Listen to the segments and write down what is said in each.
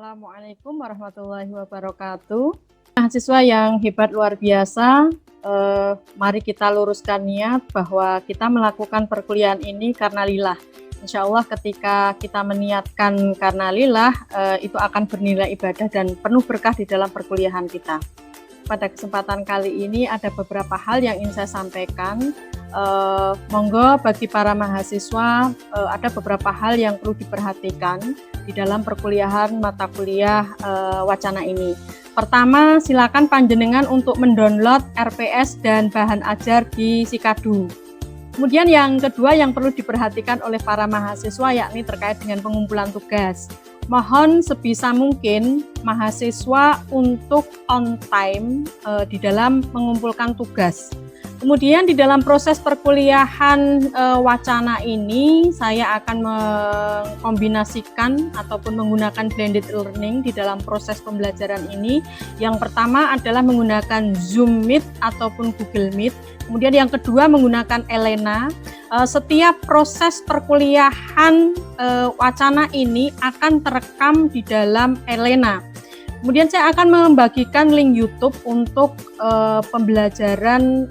Assalamualaikum warahmatullahi wabarakatuh. Mahasiswa yang hebat luar biasa, mari kita luruskan niat bahwa kita melakukan perkuliahan ini karena lillah. Insya Allah ketika kita meniatkan karena lillah, itu akan bernilai ibadah dan penuh berkah di dalam perkuliahan kita. Pada kesempatan kali ini ada beberapa hal yang ingin saya sampaikan. Monggo bagi para mahasiswa, ada beberapa hal yang perlu diperhatikan di dalam perkuliahan mata kuliah wacana ini. Pertama, silakan panjenengan untuk mendownload RPS dan bahan ajar di Sikadu. Kemudian yang kedua yang perlu diperhatikan oleh para mahasiswa yakni terkait dengan pengumpulan tugas. Mohon sebisa mungkin mahasiswa untuk on time di dalam mengumpulkan tugas. Kemudian di dalam proses perkuliahan wacana ini saya akan mengkombinasikan ataupun menggunakan blended learning di dalam proses pembelajaran ini. Yang pertama adalah menggunakan Zoom Meet ataupun Google Meet. Kemudian yang kedua menggunakan Elena. Setiap proses perkuliahan wacana ini akan terekam di dalam Elena. Kemudian saya akan membagikan link YouTube untuk pembelajaran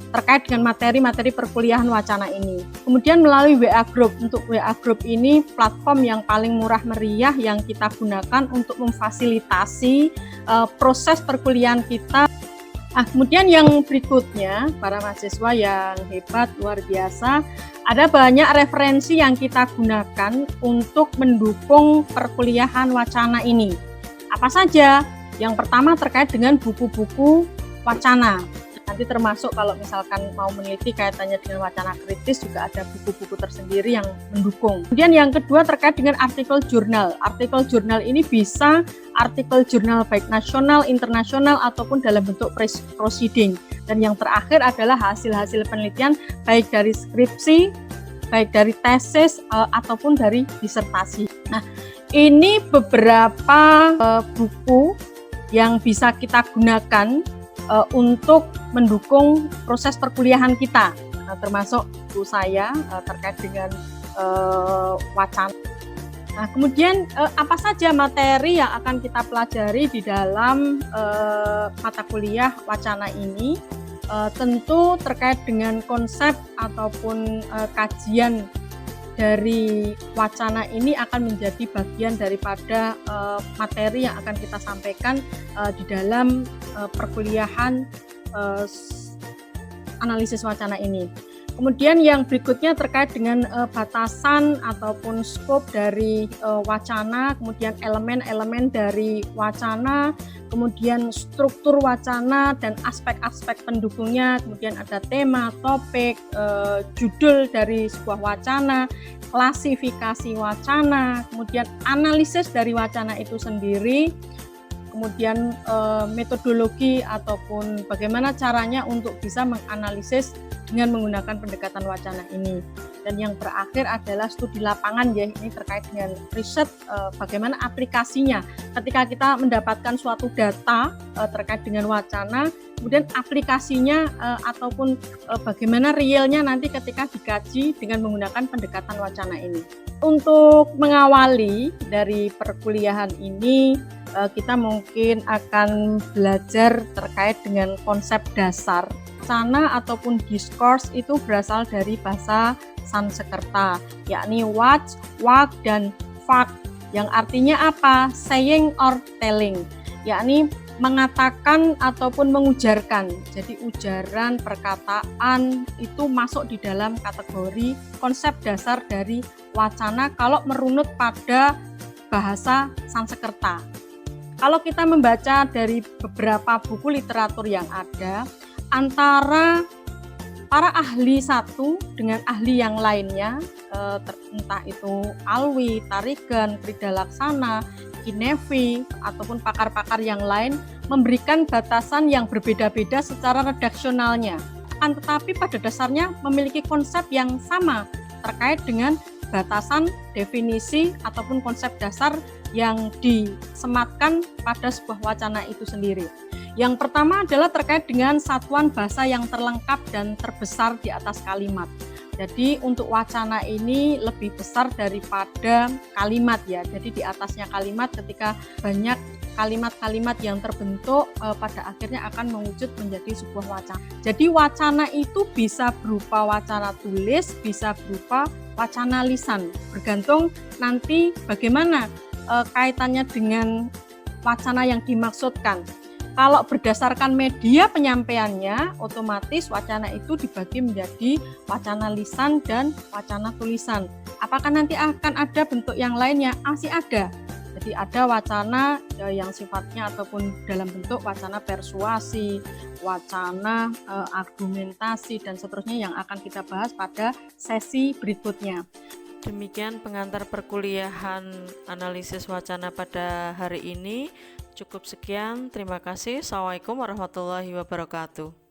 terkait dengan materi-materi perkuliahan wacana ini. Kemudian melalui WA Group. Untuk WA Group ini platform yang paling murah meriah yang kita gunakan untuk memfasilitasi proses perkuliahan kita. Kemudian yang berikutnya, para mahasiswa yang hebat, luar biasa, ada banyak referensi yang kita gunakan untuk mendukung perkuliahan wacana ini. Apa saja? Yang pertama terkait dengan buku-buku wacana. Nanti termasuk kalau misalkan mau meneliti kaitannya dengan wacana kritis juga ada buku-buku tersendiri yang mendukung. Kemudian yang kedua terkait dengan artikel jurnal. Artikel jurnal ini bisa artikel jurnal baik nasional, internasional ataupun dalam bentuk proceeding. Dan yang terakhir adalah hasil-hasil penelitian baik dari skripsi, baik dari tesis ataupun dari disertasi. Nah, ini beberapa buku yang bisa kita gunakan untuk mendukung proses perkuliahan kita, termasuk buku saya terkait dengan wacana. Nah, kemudian apa saja materi yang akan kita pelajari di dalam mata kuliah wacana ini? Tentu terkait dengan konsep ataupun kajian dari wacana ini akan menjadi bagian daripada materi yang akan kita sampaikan di dalam perkuliahan analisis wacana ini. Kemudian yang berikutnya terkait dengan batasan ataupun skop dari wacana, kemudian elemen-elemen dari wacana, kemudian struktur wacana dan aspek-aspek pendukungnya, kemudian ada tema, topik, judul dari sebuah wacana, klasifikasi wacana, kemudian analisis dari wacana itu sendiri, kemudian metodologi ataupun bagaimana caranya untuk bisa menganalisis dengan menggunakan pendekatan wacana ini. Dan yang terakhir adalah studi lapangan ya, ini terkait dengan riset, bagaimana aplikasinya ketika kita mendapatkan suatu data terkait dengan wacana, kemudian aplikasinya ataupun bagaimana realnya nanti ketika dikaji dengan menggunakan pendekatan wacana ini. Untuk mengawali dari perkuliahan ini, kita mungkin akan belajar terkait dengan konsep dasar. Wacana ataupun discourse itu berasal dari bahasa Sanskerta, yakni watch, walk, dan fact, yang artinya apa? Saying or telling, yakni mengatakan ataupun mengujarkan. Jadi ujaran, perkataan itu masuk di dalam kategori konsep dasar dari wacana kalau merunut pada bahasa Sanskerta. Kalau kita membaca dari beberapa buku literatur yang ada, antara para ahli satu dengan ahli yang lainnya, entah itu Alwi, Tarigan, Krida Laksana, Kinevi, ataupun pakar-pakar yang lain, memberikan batasan yang berbeda-beda secara redaksionalnya. Tetapi pada dasarnya memiliki konsep yang sama terkait dengan batasan, definisi, ataupun konsep dasar yang disematkan pada sebuah wacana itu sendiri. Yang pertama adalah terkait dengan satuan bahasa yang terlengkap dan terbesar di atas kalimat. Jadi untuk wacana ini lebih besar daripada kalimat ya. Jadi di atasnya kalimat, ketika banyak kalimat-kalimat yang terbentuk pada akhirnya akan mewujud menjadi sebuah wacana. Jadi wacana itu bisa berupa wacana tulis, bisa berupa wacana lisan. Bergantung nanti bagaimana kaitannya dengan wacana yang dimaksudkan. Kalau berdasarkan media penyampaiannya, otomatis wacana itu dibagi menjadi wacana lisan dan wacana tulisan. Apakah nanti akan ada bentuk yang lainnya? Masih ada. Jadi ada wacana yang sifatnya ataupun dalam bentuk wacana persuasi, wacana argumentasi, dan seterusnya yang akan kita bahas pada sesi berikutnya. Demikian pengantar perkuliahan analisis wacana pada hari ini. Cukup sekian, terima kasih. Assalamualaikum warahmatullahi wabarakatuh.